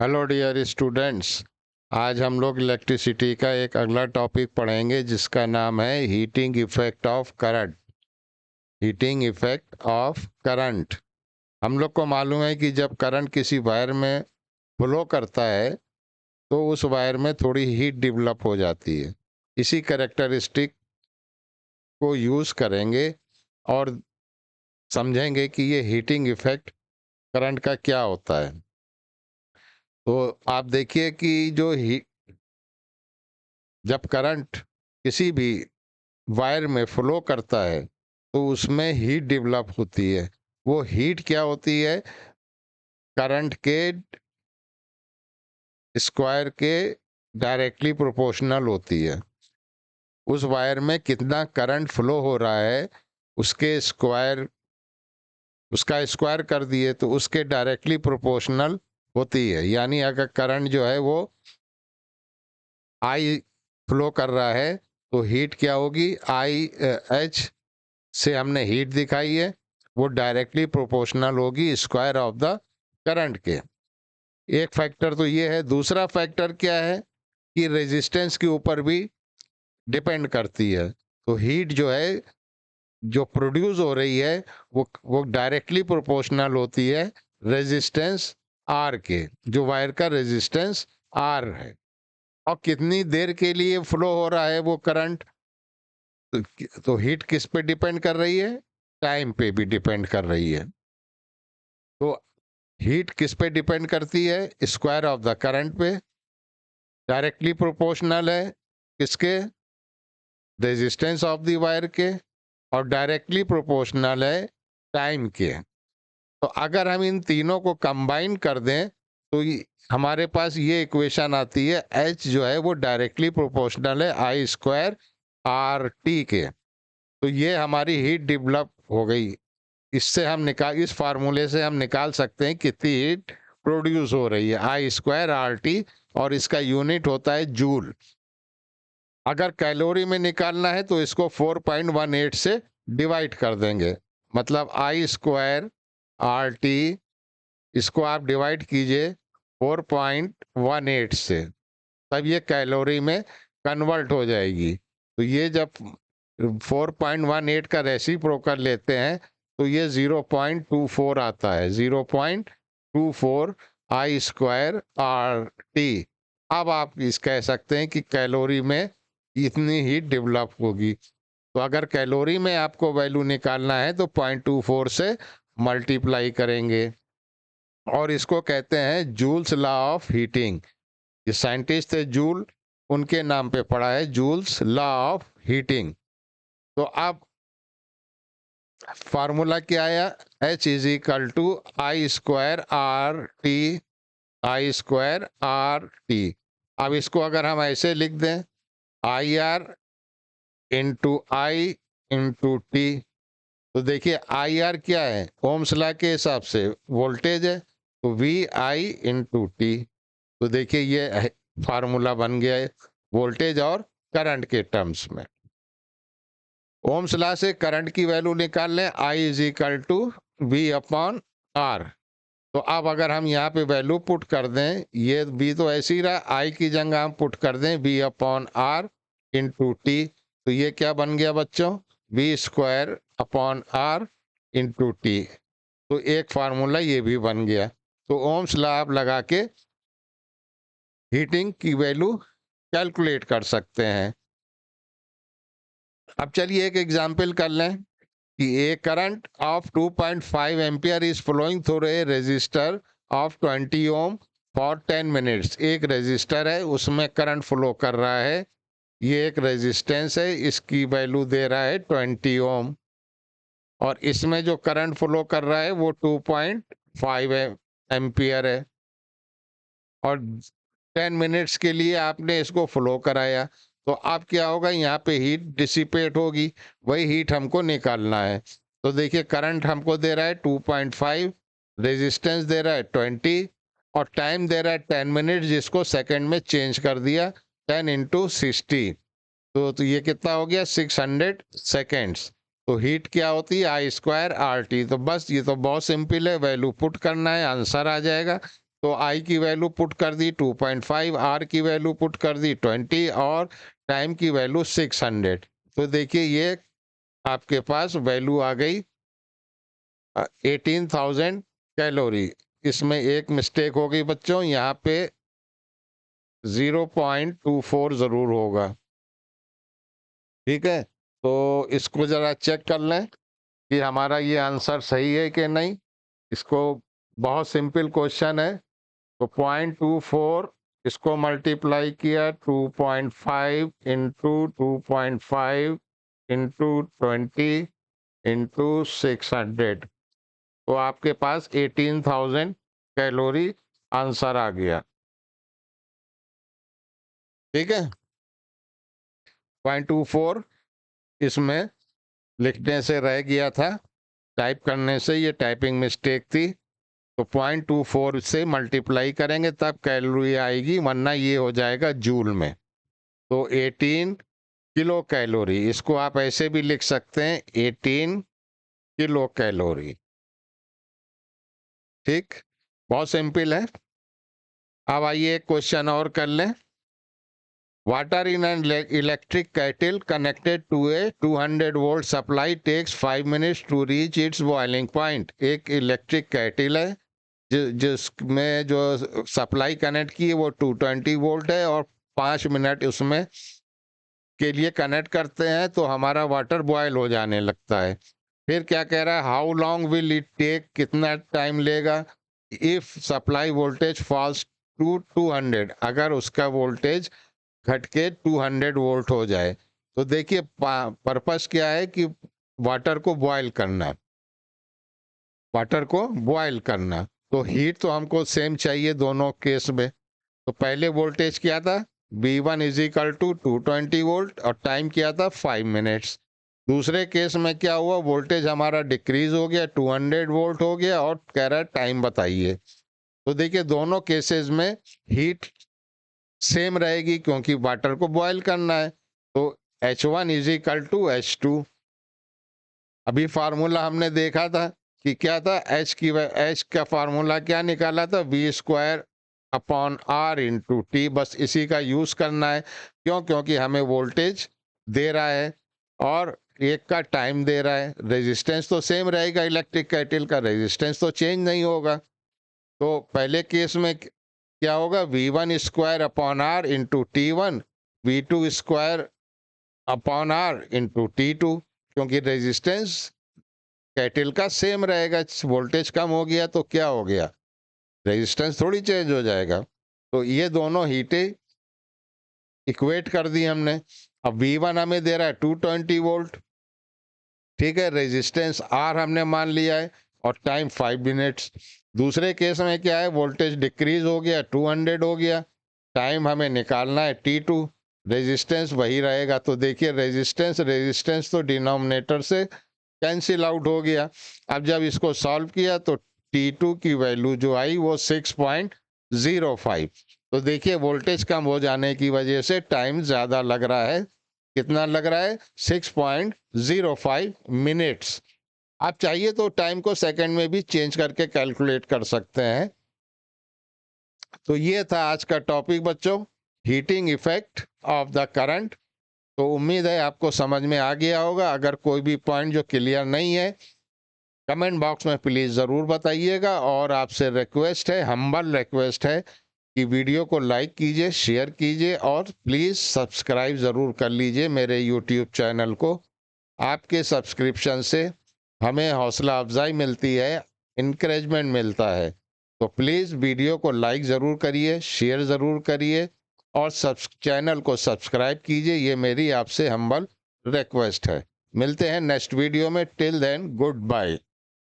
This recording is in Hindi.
Hello dear students. आज हम लोग इलेक्ट्रिसिटी का एक अगला टॉपिक पढ़ेंगे जिसका नाम है heating effect of current. Heating effect of current. हम लोग को मालूम है कि जब करंट किसी वायर में फ्लो करता है तो उस वायर में थोड़ी हीट डेवलप हो जाती है। इसी कैरेक्टरिस्टिक को यूज़ करेंगे और समझेंगे कि ये हीटिंग इफेक्ट करंट का क्या होता है। तो आप देखिए कि जब करंट किसी भी वायर में फ्लो करता है तो उसमें हीट डेवलप होती है। वो हीट क्या होती है? करंट के स्क्वायर के डायरेक्टली प्रोपोर्शनल होती है। उस वायर में कितना करंट फ्लो हो रहा है उसके स्क्वायर उसका स्क्वायर कर दिए तो उसके डायरेक्टली प्रोपोर्शनल होती है। यानी अगर करंट जो है वो आई फ्लो कर रहा है तो हीट क्या होगी? आई एच से हमने हीट दिखाई है, वो डायरेक्टली प्रोपोर्शनल होगी स्क्वायर ऑफ द करंट के। एक फैक्टर तो ये है। दूसरा फैक्टर क्या है कि रेजिस्टेंस के ऊपर भी डिपेंड करती है। तो हीट जो है जो प्रोड्यूस हो रही है वो डायरेक्टली प्रोपोर्शनल होती है रेजिस्टेंस आर के, जो वायर का रेजिस्टेंस आर है। और कितनी देर के लिए फ्लो हो रहा है वो करंट, तो हीट किस पे डिपेंड कर रही है? टाइम पे भी डिपेंड कर रही है। तो हीट किस पे डिपेंड करती है? स्क्वायर ऑफ द करंट पे। डायरेक्टली प्रोपोर्शनल है किसके? रेजिस्टेंस ऑफ द वायर के। और डायरेक्टली प्रोपोर्शनल है टाइम के। तो अगर हम इन तीनों को कंबाइन कर दें तो हमारे पास ये इक्वेशन आती है। एच जो है वो डायरेक्टली प्रोपोर्शनल है आई स्क्वायर आर टी के। तो ये हमारी हीट डेवलप हो गई। इस फार्मूले से हम निकाल सकते हैं कितनी हीट प्रोड्यूस हो रही है, आई स्क्वायर आर टी। और इसका यूनिट होता है जूल। अगर कैलोरी में निकालना है तो इसको 4.18 से डिवाइड कर देंगे। मतलब आई स्क्वायर आर टी, इसको आप डिवाइड कीजिए 4.18 से, तब ये कैलोरी में कन्वर्ट हो जाएगी। तो ये जब 4.18 का रेसिप्रोकल लेते हैं तो ये 0.24 आता है। 0.24 आई स्क्वायर आर टी। अब आप इस कह सकते हैं कि कैलोरी में इतनी ही डेवलप होगी। तो अगर कैलोरी में आपको वैल्यू निकालना है तो 0.24 से मल्टीप्लाई करेंगे। और इसको कहते हैं जूल्स लॉ ऑफ हीटिंग। ये साइंटिस्ट थे जूल, उनके नाम पे पड़ा है जूल्स लॉ ऑफ हीटिंग। तो अब फार्मूला क्या आया? H is equal to I square R T, I square R T. अब इसको अगर हम ऐसे लिख दें, I R into I into T, तो देखिए आई आर क्या है? ओम्स लॉ के हिसाब से वोल्टेज है, तो वी आई इंटू टी। तो देखिए ये फार्मूला बन गया है वोल्टेज और करंट के टर्म्स में। ओम्स लॉ से करंट की वैल्यू निकाल लें, I is equal to V upon R. तो अब अगर हम यहाँ पे वैल्यू पुट कर दें, ये वी तो ऐसे ही रहा, आई की जगह हम पुट कर दें V upon R into T, तो ये क्या बन गया बच्चों? V square upon R into T. तो एक फार्मूला ये भी बन गया। तो ओम्स लॉ आप लगा के हीटिंग की वैल्यू कैलकुलेट कर सकते हैं। अब चलिए एक एग्जांपल कर लें कि a current of 2.5 ampere is flowing through a resistor of 20 ohm for 10 minutes. एक रेजिस्टर है, उसमें करंट फ्लो कर रहा है। ये एक रेजिस्टेंस है, इसकी वैल्यू दे रहा है 20 ओम। और इसमें जो करंट फ्लो कर रहा है वो 2.5 एम्पियर है। और 10 मिनट्स के लिए आपने इसको फ्लो कराया, तो अब क्या होगा? यहाँ पे हीट डिसिपेट होगी, वही हीट हमको निकालना है। तो देखिए करंट हमको दे रहा है 2.5, रेजिस्टेंस दे रहा है 20 और टाइम दे रहा है 10 मिनट, जिसको सेकंड में चेंज कर दिया 10 इंटू 60। तो ये कितना हो गया? 600 सेकेंड्स। तो हीट क्या होती है? आई स्क्वायर आर टी। तो बस ये तो बहुत सिंपल है, वैल्यू पुट करना है, आंसर आ जाएगा। तो आई की वैल्यू पुट कर दी 2.5, आर की वैल्यू पुट कर दी 20 और टाइम की वैल्यू 600। तो देखिए ये आपके पास वैल्यू आ गई 18,000 कैलोरी। इसमें एक मिस्टेक हो गई बच्चों, यहाँ पे 0.24 जरूर होगा। ठीक है, तो इसको जरा चेक कर लें कि हमारा ये आंसर सही है कि नहीं। इसको बहुत सिंपल क्वेश्चन है। तो 0.24 इसको मल्टीप्लाई किया 2.5 इंटू 2.5 इंटू 20 इंटू 600, तो आपके पास 18,000 कैलोरी आंसर आ गया। ठीक है, 0.24 इसमें लिखने से रह गया था, टाइप करने से, ये टाइपिंग मिस्टेक थी। तो 0.24 से मल्टीप्लाई करेंगे तब कैलोरी आएगी, वरना ये हो जाएगा जूल में। तो 18 किलो कैलोरी, इसको आप ऐसे भी लिख सकते हैं 18 किलो कैलोरी। ठीक, बहुत सिंपल है। अब आइए एक क्वेश्चन और कर लें। Water in an electric kettle connected to a 200 volt supply takes 5 minutes to reach its boiling point. एक इलेक्ट्रिक केटल है जिसमें जो सप्लाई कनेक्ट की है वो 220 वोल्ट है और 5 मिनट उसमें के लिए कनेक्ट करते हैं तो हमारा वाटर बॉयल हो जाने लगता है। फिर क्या कह रहा है, how long will it take, कितना टाइम लेगा, if supply voltage falls to 200, अगर उसका वोल्टेज घट के 200 वोल्ट हो जाए। तो देखिए पर्पस क्या है कि वाटर को बॉयल करना, वाटर को बॉयल करना। तो हीट तो हमको सेम चाहिए दोनों केस में। तो पहले वोल्टेज क्या था, V1 is equal to 220 volt और टाइम क्या था 5 मिनट्स। दूसरे केस में क्या हुआ, वोल्टेज हमारा डिक्रीज हो गया, 200 वोल्ट हो गया और कह रहा है टाइम बताइए। तो देखिए दोनों केसेस में हीट सेम रहेगी क्योंकि वाटर को बॉयल करना है। तो H1 is equal to H2। अभी फार्मूला हमने देखा था कि क्या था, H का फार्मूला क्या निकाला था, V² upon R into T. बस इसी का यूज करना है। क्यों, क्योंकि हमें वोल्टेज दे रहा है और एक का टाइम दे रहा है। रेजिस्टेंस तो सेम रहेगा, इलेक्ट्रिक केटल का रेजिस्टेंस तो चेंज नहीं होगा। तो पहले केस में क्या होगा, V1² upon R into T1, V2² upon R into T2, क्योंकि रेजिस्टेंस केटल का सेम रहेगा। वोल्टेज कम हो गया तो क्या हो गया, रेजिस्टेंस थोड़ी चेंज हो जाएगा। तो ये दोनों हीटें इक्वेट कर दी हमने। अब V1 हमें दे रहा है 220 वोल्ट, ठीक है, रेजिस्टेंस R हमने मान लिया है और टाइम 5 मिनट्स। दूसरे केस में क्या है, वोल्टेज डिक्रीज हो गया, 200 हो गया, टाइम हमें निकालना है T2, रेजिस्टेंस वही रहेगा। तो देखिए रेजिस्टेंस तो डिनोमिनेटर से कैंसिल आउट हो गया। अब जब इसको सॉल्व किया तो T2 की वैल्यू जो आई वो 6.05। तो देखिए वोल्टेज कम हो जाने की वजह से टाइम ज्यादा लग रहा है। कितना लग रहा है, 6.05 मिनट्स। आप चाहिए तो टाइम को सेकंड में भी चेंज करके कैलकुलेट कर सकते हैं। तो ये था आज का टॉपिक बच्चों, heating effect of the current. तो उम्मीद है आपको समझ में आ गया होगा। अगर कोई भी पॉइंट जो क्लियर नहीं है, कमेंट बॉक्स में प्लीज़ ज़रूर बताइएगा। और आपसे रिक्वेस्ट है, हम्बल रिक्वेस्ट है कि वीडियो को लाइक कीजिए, शेयर कीजिए और प्लीज़ सब्सक्राइब ज़रूर कर लीजिए मेरे यूट्यूब चैनल को। आपके सब्सक्रिप्शन से हमें हौसला अफजाई मिलती है, इनकरेजमेंट मिलता है। तो प्लीज़ वीडियो को लाइक ज़रूर करिए, शेयर ज़रूर करिए और चैनल को सब्सक्राइब कीजिए। ये मेरी आपसे हम्बल रिक्वेस्ट है। मिलते हैं नेक्स्ट वीडियो में। Till then good bye.